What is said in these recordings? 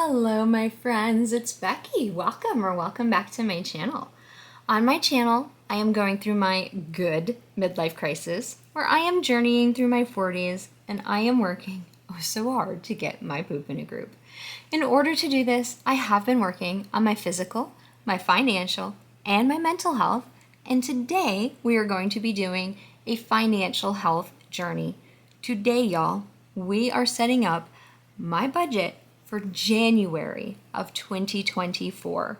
Hello my friends, it's Becky. Welcome back to my channel. On my channel, I am going through my good midlife crisis where I am journeying through my 40s and I am working so hard to get my poop in a group. In order to do this, I have been working on my physical, my financial, and my mental health, and today we are going to be doing a financial health journey. Today, y'all, we are setting up my budget for January of 2024.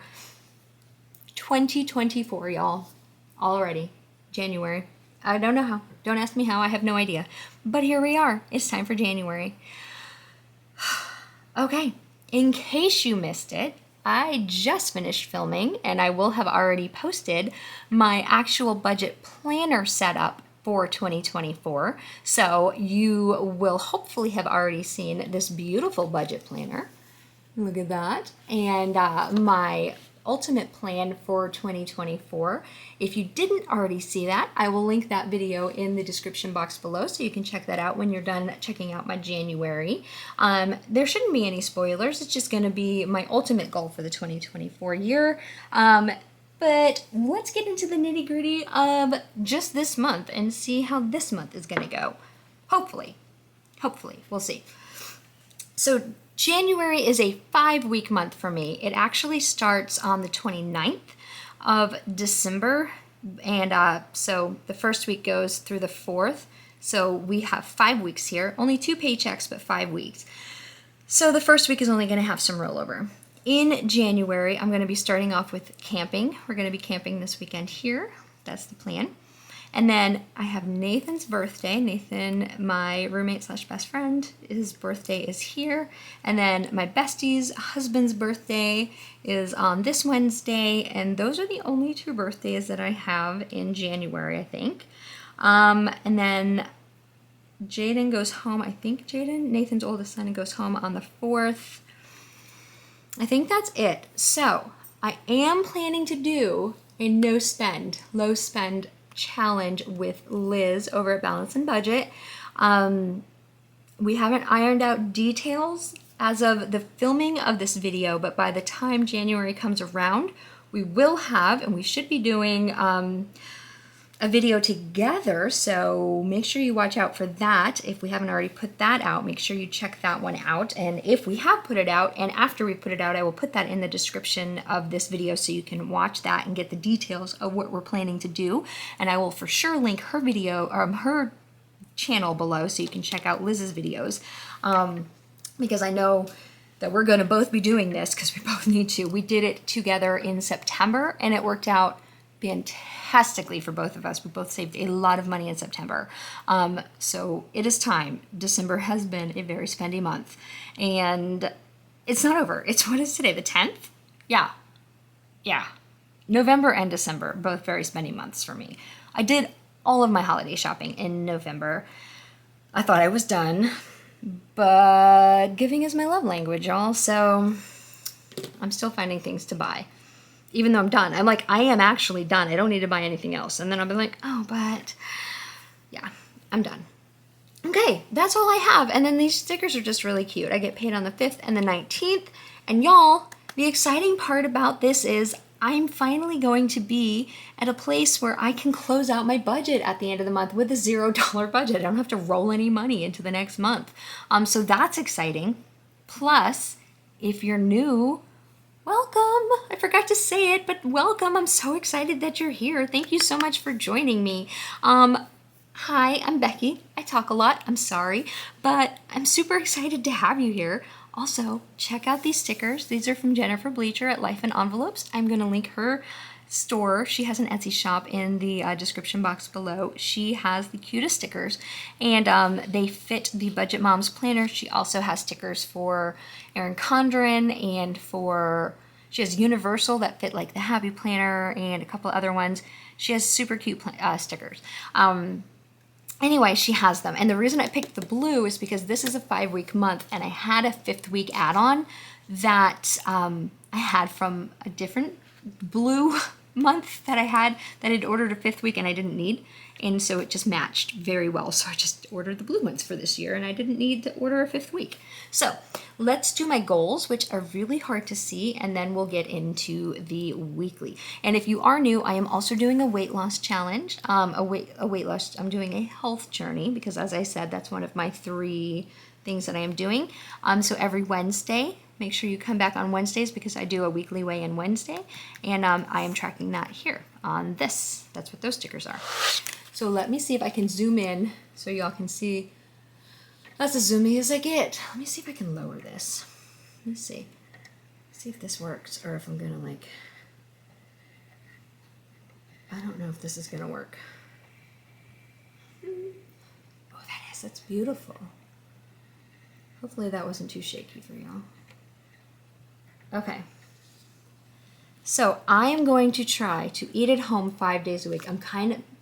2024, y'all. Already. January. I don't know how. Don't ask me how. I have no idea. But here we are. It's time for January. Okay. In case you missed it, I just finished filming and I will have already posted my actual budget planner setup for 2024. So you will hopefully have already seen this beautiful budget planner. Look at that. And my ultimate plan for 2024. If you didn't already see that, I will link that video in the description box below so you can check that out when you're done checking out my January. There shouldn't be any spoilers. It's just going to be my ultimate goal for the 2024 year. But let's get into the nitty-gritty of just this month and see how this month is going to go. Hopefully, we'll see. So January is a 5-week month for me. It actually starts on the 29th of December. And so the first week goes through the 4th. So we have 5 weeks here. Only 2 paychecks, but 5 weeks. So the first week is only going to have some rollover. In January, I'm going to be starting off with camping. We're going to be camping this weekend here. That's the plan. And then I have Nathan's birthday. Nathan, my roommate slash best friend, his birthday is here. And then my bestie's husband's birthday is on this Wednesday. And those are the only 2 birthdays that I have in January, I think. And then Jaden goes home. I think Nathan's oldest son, goes home on the 4th. I think that's it. So I am planning to do a low spend challenge with Liz over at Balance and Budget. We haven't ironed out details as of the filming of this video, but by the time January comes around, we will have, and we should be doing a video together, so make sure you watch out for that. If we haven't already put that out, make sure you check that one out. And if we have put it out, and after we put it out, I will put that in the description of this video so you can watch that and get the details of what we're planning to do. And I will for sure link her video, or her channel below, so you can check out Liz's videos. Because I know that we're going to both be doing this because we both need to. We did it together in September, and it worked out fantastically for both of us. We both saved a lot of money in September. So it is time. December has been a very spendy month. And it's not over. It's what is today, the 10th? Yeah. November and December, both very spendy months for me. I did all of my holiday shopping in November. I thought I was done. But giving is my love language, y'all. So I'm still finding things to buy. Even though I'm done. I'm like, I am actually done. I don't need to buy anything else. And then I'll be like, oh, but yeah, I'm done. Okay, that's all I have. And then these stickers are just really cute. I get paid on the 5th and the 19th. And y'all, the exciting part about this is I'm finally going to be at a place where I can close out my budget at the end of the month with a $0 budget. I don't have to roll any money into the next month. So that's exciting. Plus, if you're new, welcome. I forgot to say it, but welcome. I'm so excited that you're here. Thank you so much for joining me. Hi, I'm Becky. I talk a lot. I'm sorry, but I'm super excited to have you here. Also, check out these stickers. These are from Jennifer Bleacher at Life in Envelopes. I'm going to link her store. She has an Etsy shop in the description box below. She has the cutest stickers, and they fit the Budget Moms planner. She also has stickers for Erin Condren, and she has Universal that fit like the Happy Planner and a couple other ones. She has super cute stickers. Anyway, she has them. And the reason I picked the blue is because this is a 5-week month, and I had a 5th week add-on that I had from a different blue month that I had that I'd ordered a 5th week and I didn't need. And so it just matched very well. So I just ordered the blue ones for this year and I didn't need to order a 5th week. So let's do my goals, which are really hard to see, and then we'll get into the weekly. And if you are new, I am also doing a weight loss challenge, a weight loss, I'm doing a health journey because as I said, that's one of my 3 things that I am doing. So every Wednesday, make sure you come back on Wednesdays because I do a weekly weigh-in Wednesday, and I am tracking that here on this. That's what those stickers are. So let me see if I can zoom in so y'all can see. That's as zoomy as I get. Let me see if I can lower this. Let's see. See if this works or if I'm gonna like, I don't know if this is gonna work. Oh, that's beautiful. Hopefully that wasn't too shaky for y'all. Okay. So I am going to try to eat at home 5 days a week.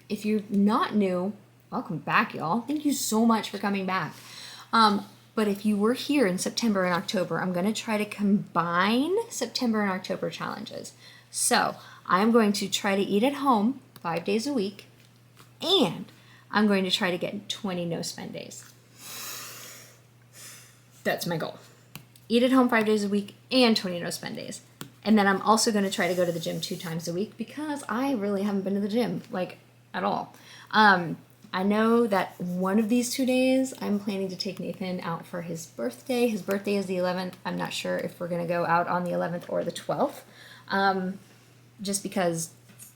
If you're not new, welcome back, y'all. Thank you so much for coming back. But if you were here in September and October, I'm going to try to combine September and October challenges. So I'm going to try to eat at home 5 days a week, and I'm going to try to get 20 no-spend days. That's my goal. Eat at home 5 days a week and 20 no-spend days. And then I'm also going to try to go to the gym 2 times a week because I really haven't been to the gym, like, at all. I know that one of these 2 days I'm planning to take Nathan out for his birthday. His birthday is the 11th. I'm not sure if we're going to go out on the 11th or the 12th, just because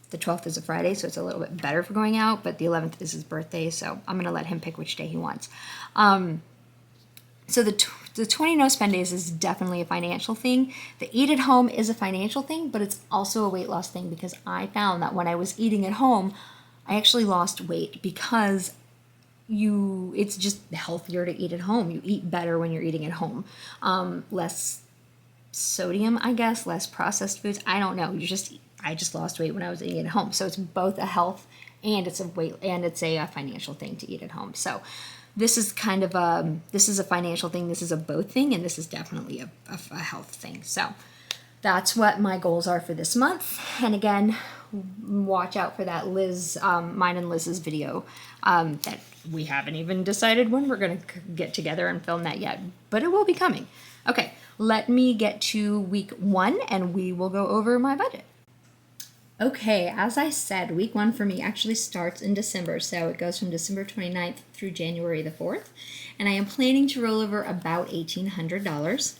the 12th is a Friday, so it's a little bit better for going out, but the 11th is his birthday, so I'm going to let him pick which day he wants. So the 20 no spend days is definitely a financial thing. The eat at home is a financial thing, but it's also a weight loss thing because I found that when I was eating at home, I actually lost weight because it's just healthier to eat at home. You eat better when you're eating at home. Less sodium, I guess, less processed foods. I don't know. I just lost weight when I was eating at home. So it's both a health and it's a financial thing to eat at home. So this is kind of this is a financial thing, this is a both thing, and this is definitely a health thing. So that's what my goals are for this month. And again, watch out for that mine and Liz's video that we haven't even decided when we're going to get together and film that yet, but it will be coming. Okay, let me get to week 1 and we will go over my budget. Okay, as I said, week 1 for me actually starts in December, so it goes from December 29th through January the 4th, and I am planning to roll over about $1,800.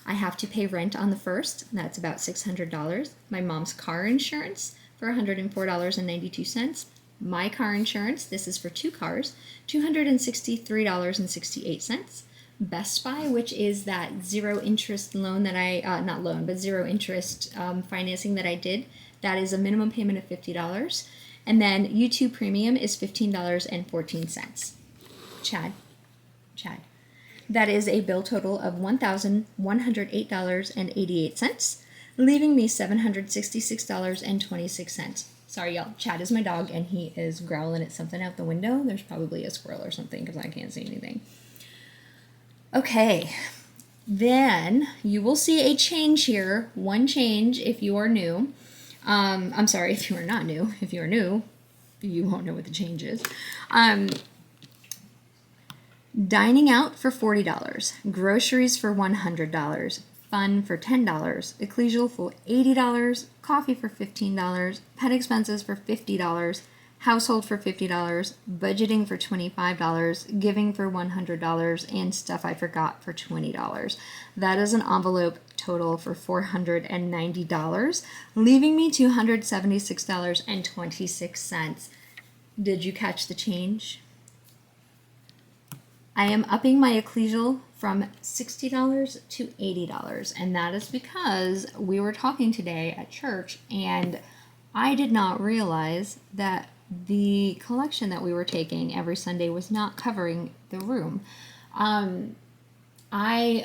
I have to pay rent on the 1st, that's about $600. My mom's car insurance for $104.92. My car insurance, this is for 2 cars, $263.68. Best Buy, which is that zero interest loan that zero interest financing that I did. That is a minimum payment of $50. And then YouTube Premium is $15.14. Chad. That is a bill total of $1,108.88, leaving me $766.26. Sorry, y'all. Chad is my dog, and he is growling at something out the window. There's probably a squirrel or something because I can't see anything. Okay, then you will see a change here. One change if you are new. I'm sorry if you are not new. If you are new, you won't know what the change is. Dining out for $40, groceries for $100, fun for $10, ecclesial for $80, coffee for $15, pet expenses for $50, household for $50, budgeting for $25, giving for $100, and stuff I forgot for $20. That is an envelope total for $490, leaving me $276.26. Did you catch the change? I am upping my ecclesial from $60 to $80, and that is because we were talking today at church, and I did not realize that the collection that we were taking every Sunday was not covering the room. When I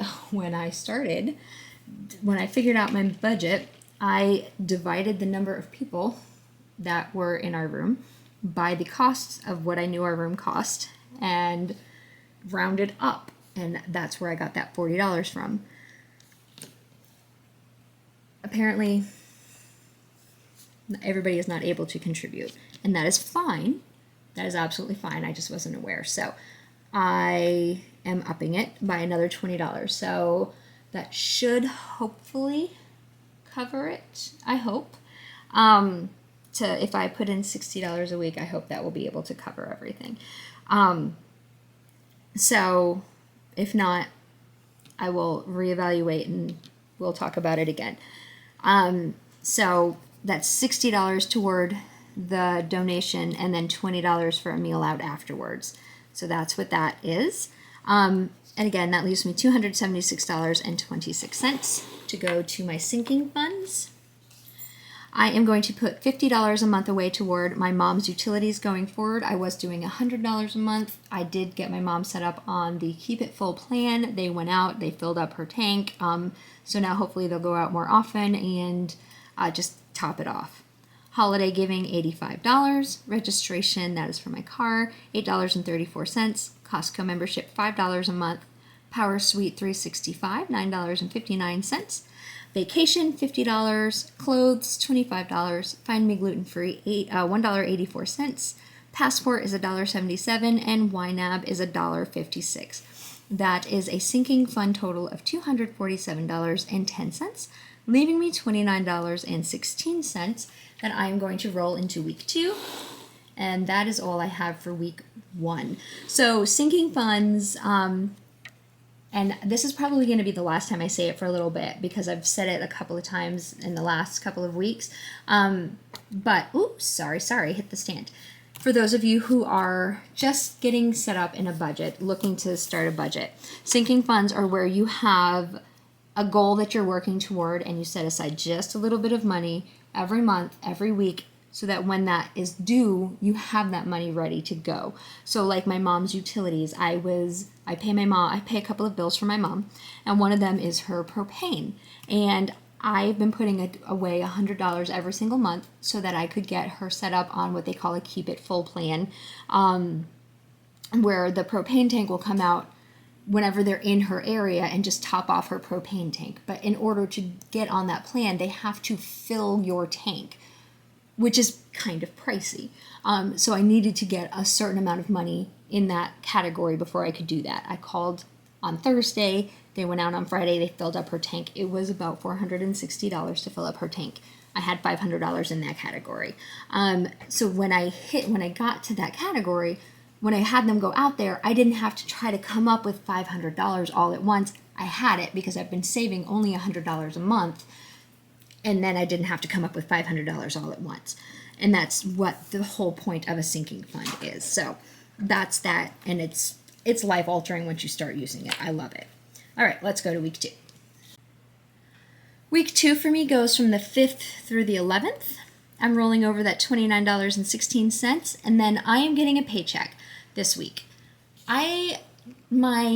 figured out my budget, I divided the number of people that were in our room by the costs of what I knew our room cost and rounded up, and that's where I got that $40 from. Apparently everybody is not able to contribute, and that is fine. That is absolutely fine. I just wasn't aware. So I am upping it by another $20. So that should hopefully cover it. I hope. If I put in $60 a week, I hope that will be able to cover everything. So if not, I will reevaluate and we'll talk about it again. So that's $60 toward the donation and then $20 for a meal out afterwards. So that's what that is. And again, that leaves me $276.26 to go to my sinking funds. I am going to put $50 a month away toward my mom's utilities going forward. I was doing $100 a month. I did get my mom set up on the Keep It Full plan. They went out, they filled up her tank. So now hopefully they'll go out more often and just top it off. Holiday giving, $85. Registration, that is for my car, $8.34. Costco membership, $5 a month. Power Suite, $365, $9.59. Vacation, $50. Clothes, $25. Find Me Gluten Free, $1.84. Passport is $1.77, and YNAB is $1.56. That is a sinking fund total of $247.10, leaving me $29.16 that I am going to roll into week 2. And that is all I have for week 1. So sinking funds, and this is probably going to be the last time I say it for a little bit because I've said it a couple of times in the last couple of weeks. But, oops, sorry, hit the stand. For those of you who are just getting set up in a budget, looking to start a budget, sinking funds are where you have a goal that you're working toward and you set aside just a little bit of money every month, every week, so that when that is due, you have that money ready to go. So like my mom's utilities, I pay a couple of bills for my mom, and one of them is her propane. And I've been putting away $100 every single month so that I could get her set up on what they call a Keep It Full plan, where the propane tank will come out whenever they're in her area and just top off her propane tank. But in order to get on that plan, they have to fill your tank, which is kind of pricey. So I needed to get a certain amount of money in that category before I could do that. I called on Thursday, they went out on Friday, they filled up her tank. It was about $460 to fill up her tank. I had $500 in that category. So when I got to that category, when I had them go out there, I didn't have to try to come up with $500 all at once. I had it because I've been saving only $100 a month, and then I didn't have to come up with $500 all at once. And that's what the whole point of a sinking fund is. So that's that, and it's life altering once you start using it. I love it. All right, let's go to week 2. Week 2 for me goes from the 5th through the 11th. I'm rolling over that $29.16, and then I am getting a paycheck this week. My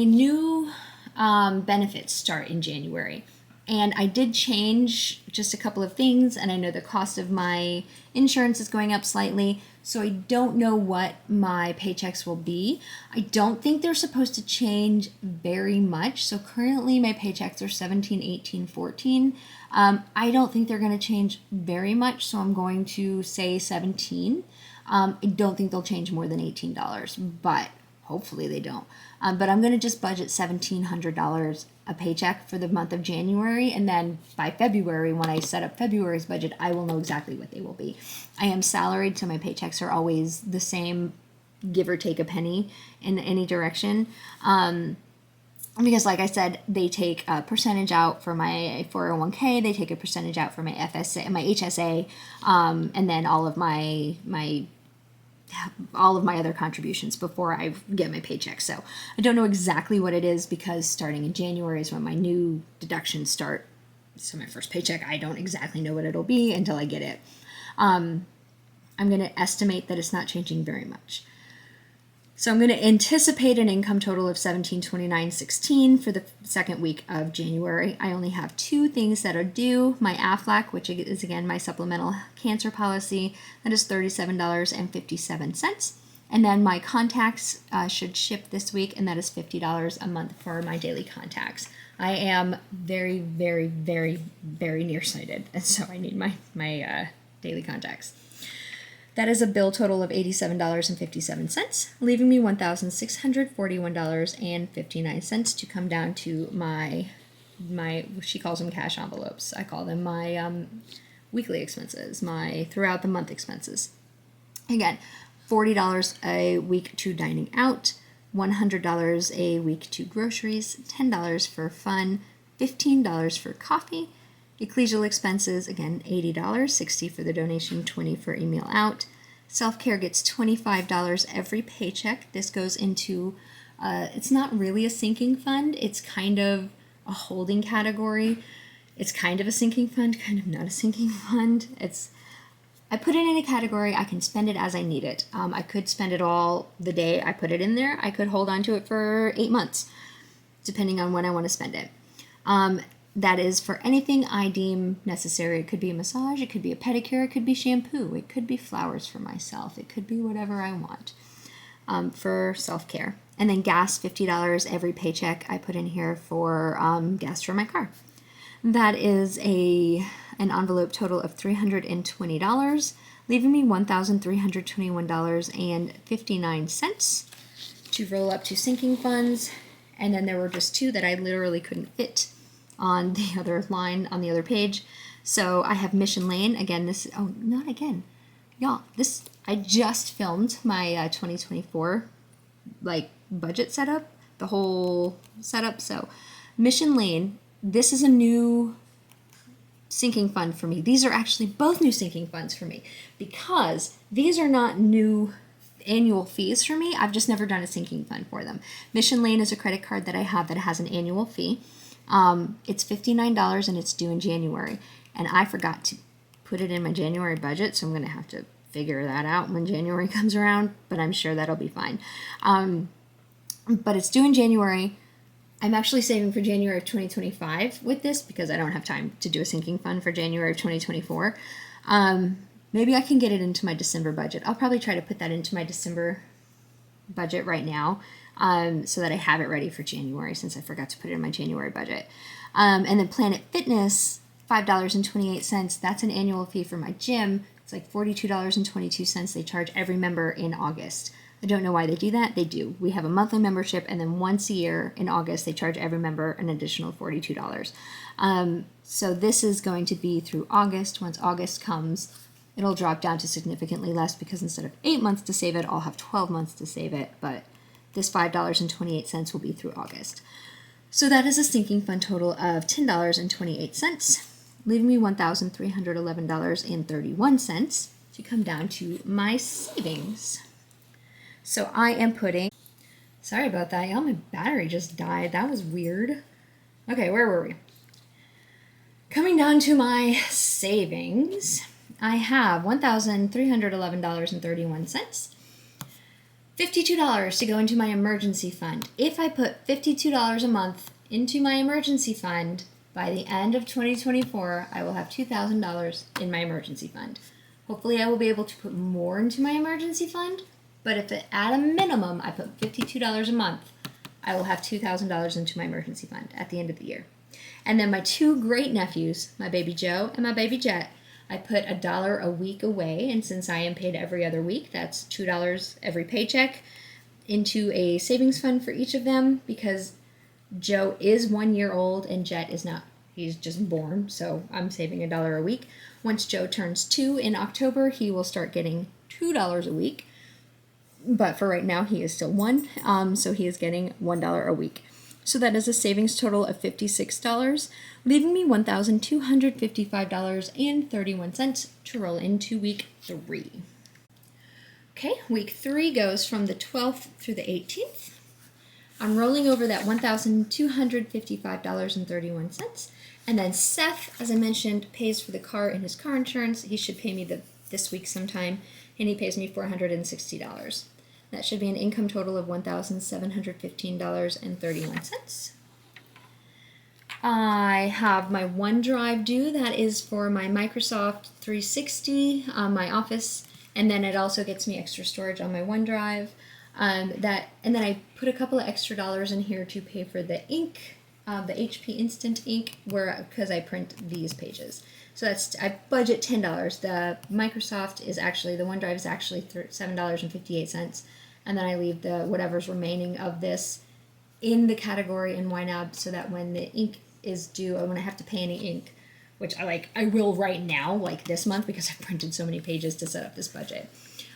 new benefits start in January. And I did change just a couple of things, and I know the cost of my insurance is going up slightly, so I don't know what my paychecks will be. I don't think they're supposed to change very much. So currently my paychecks are 17, 18, 14. I don't think they're going to change very much, so I'm going to say 17. I don't think they'll change more than $18, but hopefully they don't. But I'm going to just budget $1,700 a paycheck for the month of January, and then by February, when I set up February's budget, I will know exactly what they will be. I am salaried, so my paychecks are always the same, give or take a penny in any direction. Because like I said, they take a percentage out for my 401k, they take a percentage out for my FSA, my HSA, and then all of my other contributions before I get my paycheck. So I don't know exactly what it is because starting in January is when my new deductions start. So my first paycheck, I don't exactly know what it'll be until I get it. I'm going to estimate that it's not changing very much. So I'm going to anticipate an income total of $1,729.16 for the second week of January. I only have 2 things that are due. My AFLAC, which is again my supplemental cancer policy, that is $37.57. And then my contacts should ship this week, and that is $50 a month for my daily contacts. I am very, very, very, very nearsighted, and so I need my daily contacts. That is a bill total of $87.57, leaving me $1,641.59 to come down to my she calls them cash envelopes. I call them my weekly expenses, my throughout the month expenses. Again, $40 a week to dining out, $100 a week to groceries, $10 for fun, $15 for coffee. Ecclesial expenses, again, $80, $60 for the donation, $20 for a meal out. Self-care gets $25 every paycheck. This goes into, it's not really a sinking fund. It's kind of a holding category. It's kind of a sinking fund, kind of not a sinking fund. I put it in a category. I can spend it as I need it. I could spend it all the day I put it in there. I could hold on to it for 8 months, depending on when I want to spend it. That is for anything I deem necessary. It could be a massage, it could be a pedicure, it could be shampoo, it could be flowers for myself, it could be whatever I want for self-care. And then gas, $50 every paycheck I put in here for gas for my car. That is an envelope total of $320, leaving me $1,321.59 to roll up to sinking funds. And then there were just two that I literally couldn't fit on the other line on the other page. So I have Mission Lane. Again, not again. Y'all, I just filmed my 2024 budget setup, the whole setup. So Mission Lane, this is a new sinking fund for me. These are actually both new sinking funds for me because these are not new annual fees for me. I've just never done a sinking fund for them. Mission Lane is a credit card that I have that has an annual fee. It's $59 and it's due in January. And I forgot to put it in my January budget, so I'm going to have to figure that out when January comes around, but I'm sure that'll be fine. But it's due in January. I'm actually saving for January of 2025 with this because I don't have time to do a sinking fund for January of 2024. Maybe I can get it into my December budget. I'll probably try to put that into my December budget right now. So that I have it ready for January since I forgot to put it in my January budget. And then Planet Fitness, $5.28. That's an annual fee for my gym. It's like $42.22 they charge every member in August. I don't know why they do that. They do. We have a monthly membership, and then once a year in August, they charge every member an additional $42. So this is going to be through August. Once August comes, it'll drop down to significantly less because instead of 8 months to save it, I'll have 12 months to save it. But this $5.28 will be through August. So that is a sinking fund total of $10.28, leaving me $1,311.31 to come down to my savings. So I am putting, sorry about that, y'all, my battery just died. That was weird. Okay, where were we? Coming down to my savings, I have $1,311.31. $52 to go into my emergency fund. If I put $52 a month into my emergency fund, by the end of 2024, I will have $2,000 in my emergency fund. Hopefully I will be able to put more into my emergency fund, but if at a minimum I put $52 a month, I will have $2,000 into my emergency fund at the end of the year. And then my two great nephews, my baby Joe and my baby Jet, I put $1 a week away, and since I am paid every other week, that's $2 every paycheck into a savings fund for each of them because Joe is 1 year old and Jet is not. He's just born, so I'm saving $1 a week. Once Joe turns 2 in October, he will start getting $2 a week. But for right now, he is still 1, so he is getting $1 a week. So that is a savings total of $56, leaving me $1,255.31 to roll into week 3. Okay, week 3 goes from the 12th through the 18th. I'm rolling over that $1,255.31. And then Seth, as I mentioned, pays for the car and his car insurance. He should pay me this week sometime, and he pays me $460. That should be an income total of $1,715.31. I have my OneDrive due. That is for my Microsoft 360, my Office, and then it also gets me extra storage on my OneDrive. And then I put a couple of extra dollars in here to pay for the ink the HP Instant ink, because I print these pages. So I budget $10. The Microsoft is actually, the OneDrive is actually $7.58, and then I leave the whatever's remaining of this in the category in YNAB, so that when the ink is due, or when I have to pay any ink, which I will right now, like this month, because I've printed so many pages to set up this budget,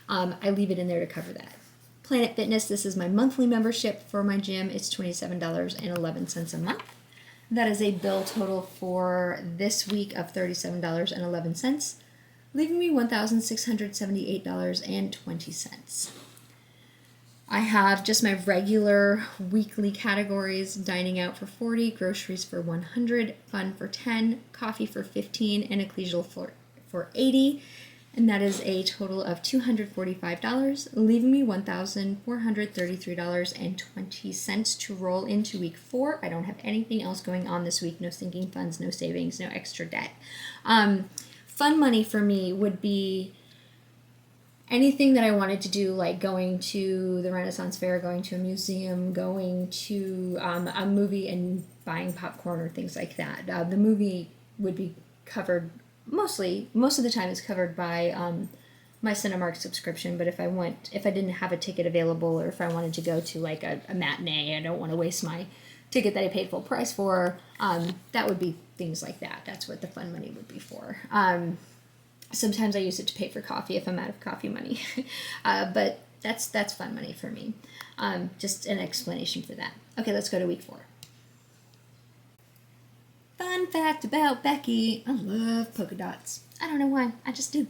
I leave it in there to cover that. Planet Fitness, this is my monthly membership for my gym. It's $27.11 a month. That is a bill total for this week of $37.11, leaving me $1,678.20. I have just my regular weekly categories: dining out for $40, groceries for $100, fun for $10, coffee for $15, and ecclesial for $80. And that is a total of $245, leaving me $1,433.20 to roll into week 4. I don't have anything else going on this week. No sinking funds, no savings, no extra debt. Fun money for me would be anything that I wanted to do, like going to the Renaissance Fair, going to a museum, going to a movie and buying popcorn or things like that. The movie would be covered most of the time is covered by my Cinemark subscription, but if I didn't have a ticket available, or if I wanted to go to like a matinee, I don't want to waste my ticket that I paid full price for, that would be things like that. That's what the fun money would be for. Sometimes I use it to pay for coffee if I'm out of coffee money, but that's fun money for me. Just an explanation for that. Okay, let's go to week 4. Fun fact about Becky: I love polka dots. I don't know why, I just do.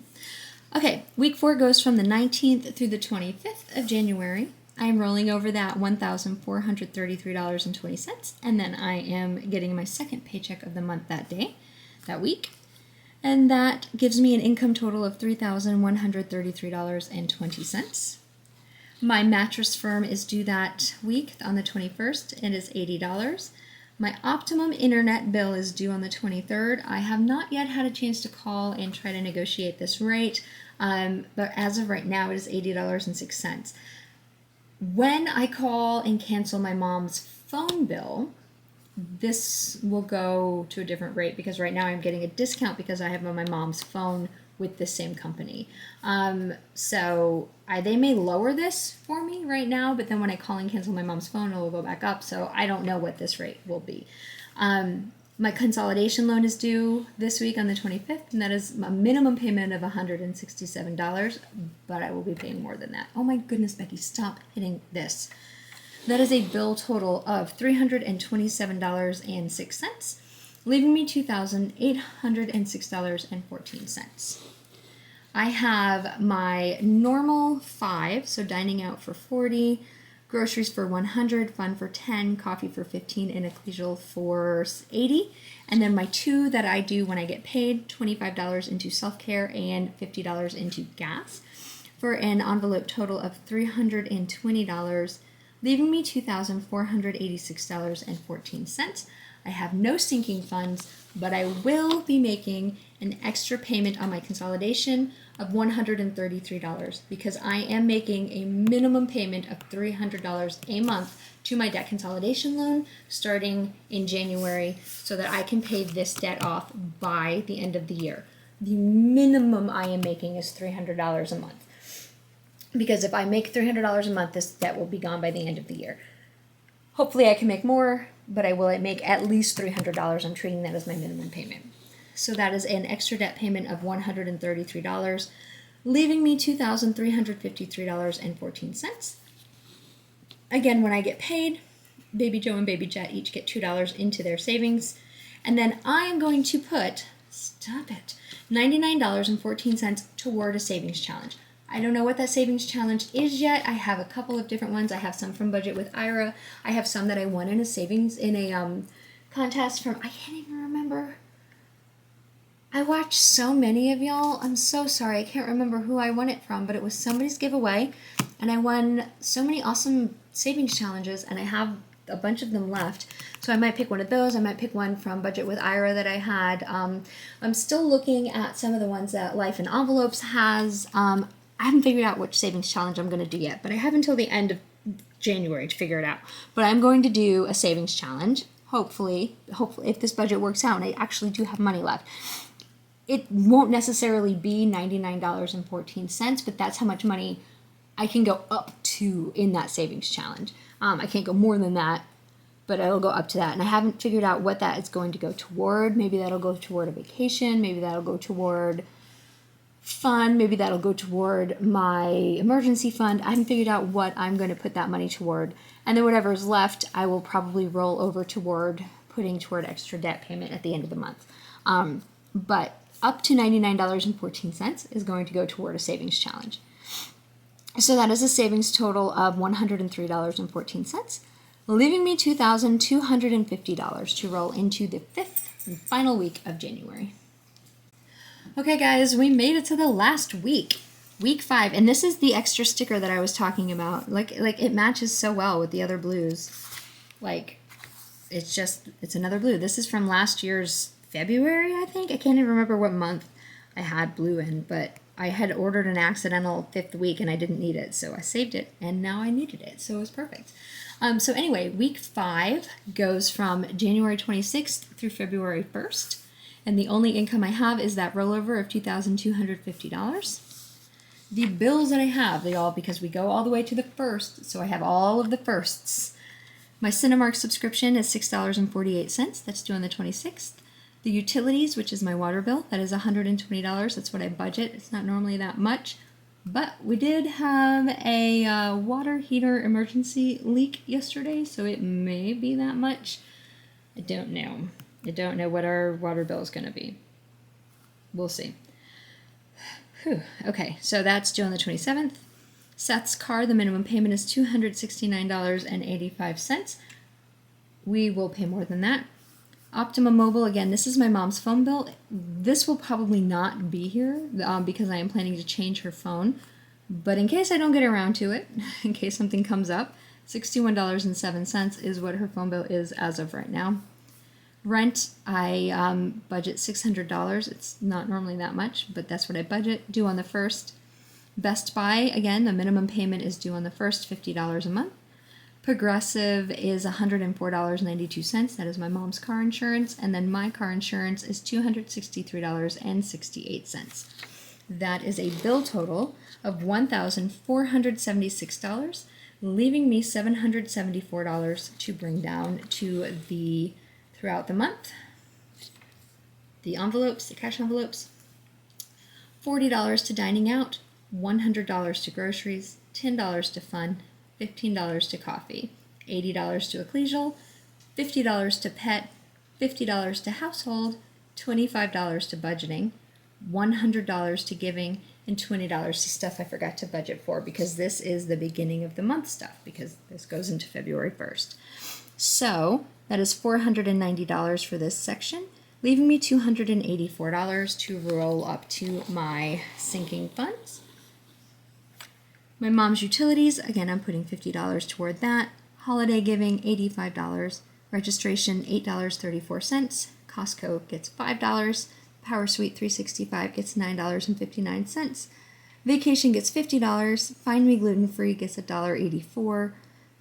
Okay, week 4 goes from the 19th through the 25th of January. I am rolling over that $1,433.20, and then I am getting my second paycheck of the month that week. And that gives me an income total of $3,133.20. My Mattress Firm is due that week on the 21st. It is $80. My Optimum internet bill is due on the 23rd. I have not yet had a chance to call and try to negotiate this rate, but as of right now, it is $80.06. When I call and cancel my mom's phone bill, this will go to a different rate, because right now I'm getting a discount because I have my mom's phone with the same company. So they may lower this for me right now, but then when I call and cancel my mom's phone, it will go back up. So I don't know what this rate will be. My consolidation loan is due this week on the 25th, and that is a minimum payment of $167, but I will be paying more than that. Oh my goodness, Becky, stop hitting this. That is a bill total of $327.06, leaving me $2,806.14. I have my normal 5, so dining out for $40, groceries for $100, fun for $10, coffee for $15, and ecclesial for $80. And then my 2 that I do when I get paid, $25 into self-care and $50 into gas, for an envelope total of $320, leaving me $2,486.14. I have no sinking funds, but I will be making an extra payment on my consolidation of $133, because I am making a minimum payment of $300 a month to my debt consolidation loan starting in January, so that I can pay this debt off by the end of the year. The minimum I am making is $300 a month, because if I make $300 a month, this debt will be gone by the end of the year. Hopefully I can make more, but I will make at least $300. I'm treating that as my minimum payment. So that is an extra debt payment of $133, leaving me $2,353.14. Again, when I get paid, Baby Joe and Baby Jet each get $2 into their savings. And then I am going to put, stop it, $99.14 toward a savings challenge. I don't know what that savings challenge is yet. I have a couple of different ones. I have some from Budget with Ira. I have some that I won in a contest from, I can't even remember. I watched so many of y'all. I'm so sorry. I can't remember who I won it from, but it was somebody's giveaway, and I won so many awesome savings challenges, and I have a bunch of them left. So I might pick one of those. I might pick one from Budget with Ira that I had. I'm still looking at some of the ones that Life in Envelopes has. I haven't figured out which savings challenge I'm going to do yet, but I have until the end of January to figure it out. But I'm going to do a savings challenge. hopefully, if this budget works out and I actually do have money left, it won't necessarily be $99.14, but that's how much money I can go up to in that savings challenge. I can't go more than that, but it'll go up to that. And I haven't figured out what that is going to go toward. Maybe that'll go toward a vacation. Maybe that'll go toward fun. Maybe that'll go toward my emergency fund. I haven't figured out what I'm going to put that money toward. And then whatever is left, I will probably roll over toward putting toward extra debt payment at the end of the month. But up to $99.14 is going to go toward a savings challenge. So that is a savings total of $103.14, leaving me $2,250 to roll into the 5th and final week of January. Okay, guys, we made it to the last week, week 5, and this is the extra sticker that I was talking about. Like it matches so well with the other blues. Like, it's another blue. This is from last year's February, I think. I can't even remember what month I had blue in, but I had ordered an accidental 5th week and I didn't need it, so I saved it, and now I needed it, so it was perfect. So anyway, week 5 goes from January 26th through February 1st, and the only income I have is that rollover of $2,250. The bills that I have, because we go all the way to the 1st, so I have all of the firsts. My Cinemark subscription is $6.48, that's due on the 26th. The utilities, which is my water bill, that is $120. That's what I budget. It's not normally that much, but we did have a water heater emergency leak yesterday, so it may be that much. I don't know. I don't know what our water bill is going to be. We'll see. Whew. Okay, so that's due on the 27th. Seth's car, the minimum payment is $269.85. We will pay more than that. Optimum Mobile, again, this is my mom's phone bill. This will probably not be here because I am planning to change her phone. But in case I don't get around to it, in case something comes up, $61.07 is what her phone bill is as of right now. Rent, I budget $600. It's not normally that much, but that's what I budget, due on the 1st. Best Buy, again, the minimum payment is due on the 1st, $50 a month. Progressive is $104.92. That is my mom's car insurance. And then my car insurance is $263.68. That is a bill total of $1,476, leaving me $774 to bring down to throughout the month. The envelopes, the cash envelopes, $40 to dining out, $100 to groceries, $10 to fun, $15 to coffee, $80 to ecclesial, $50 to pet, $50 to household, $25 to budgeting, $100 to giving, and $20 to stuff I forgot to budget for because this is the beginning of the month stuff because this goes into February 1st. So that is $490 for this section, leaving me $284 to roll up to my sinking funds. My mom's utilities, again, I'm putting $50 toward that. Holiday giving, $85. Registration, $8.34. Costco gets $5. Power Suite 365 gets $9.59. Vacation gets $50. Find Me Gluten Free gets $1.84.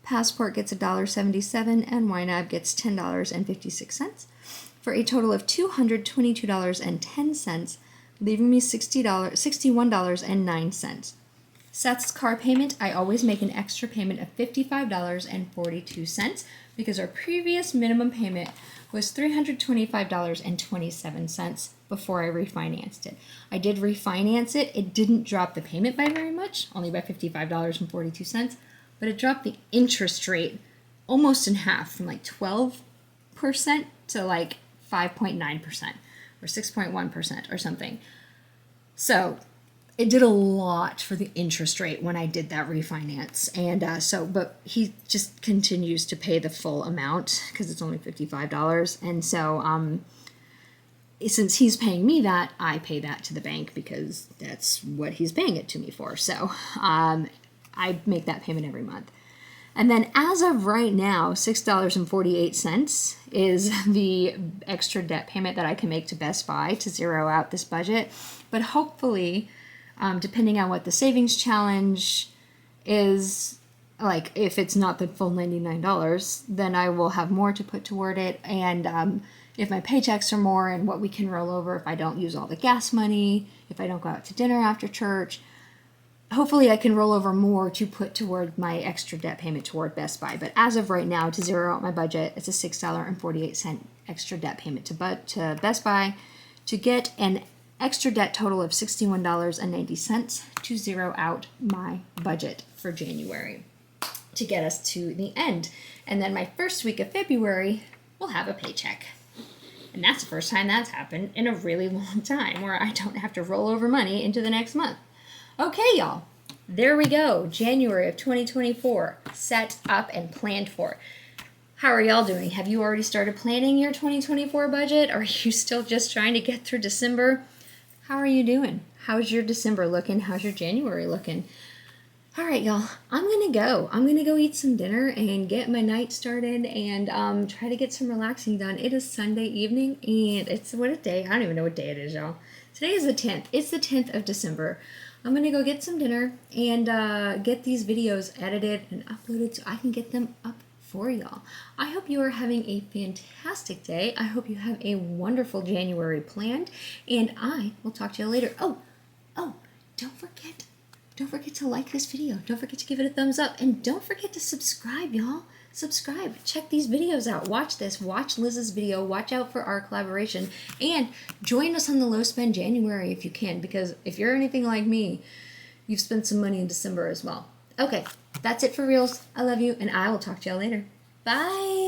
Passport gets $1.77. And YNAB gets $10.56. For a total of $222.10, leaving me $61.09. Seth's car payment, I always make an extra payment of $55.42 because our previous minimum payment was $325.27 before I refinanced it. I did refinance it. It didn't drop the payment by very much, only by $55.42, but it dropped the interest rate almost in half from like 12% to like 5.9% or 6.1% or something. So it did a lot for the interest rate when I did that refinance. And but he just continues to pay the full amount because it's only $55. And so since he's paying me that, I pay that to the bank because that's what he's paying it to me for. So I make that payment every month. And then as of right now, $6.48 is the extra debt payment that I can make to Best Buy to zero out this budget. But hopefully, depending on what the savings challenge is, like if it's not the full $99, then I will have more to put toward it. And if my paychecks are more and what we can roll over, if I don't use all the gas money, if I don't go out to dinner after church, hopefully I can roll over more to put toward my extra debt payment toward Best Buy. But as of right now, to zero out my budget, it's a $6.48 extra debt payment to Best Buy to get an extra debt total of $61.90 to zero out my budget for January to get us to the end. And then my first week of February, we'll have a paycheck. And that's the first time that's happened in a really long time where I don't have to roll over money into the next month. Okay, y'all. There we go. January of 2024, set up and planned for. How are y'all doing? Have you already started planning your 2024 budget? Or are you still just trying to get through December? How are you doing? How's your December looking? How's your January looking? All right, y'all, I'm going to go. I'm going to go eat some dinner and get my night started and try to get some relaxing done. It is Sunday evening, and it's what a day. I don't even know what day it is, y'all. Today is the 10th. It's the 10th of December. I'm going to go get some dinner and get these videos edited and uploaded so I can get them up for y'all. I hope you are having a fantastic day. I hope you have a wonderful January planned, and I will talk to you later. Oh, don't forget to like this video. Don't forget to give it a thumbs up. And don't forget to subscribe, y'all. Subscribe. Check these videos out. Watch this. Watch Liz's video. Watch out for our collaboration. And join us on the Low Spend January if you can. Because if you're anything like me, you've spent some money in December as well. Okay, that's it for reals. I love you, and I will talk to y'all later. Bye.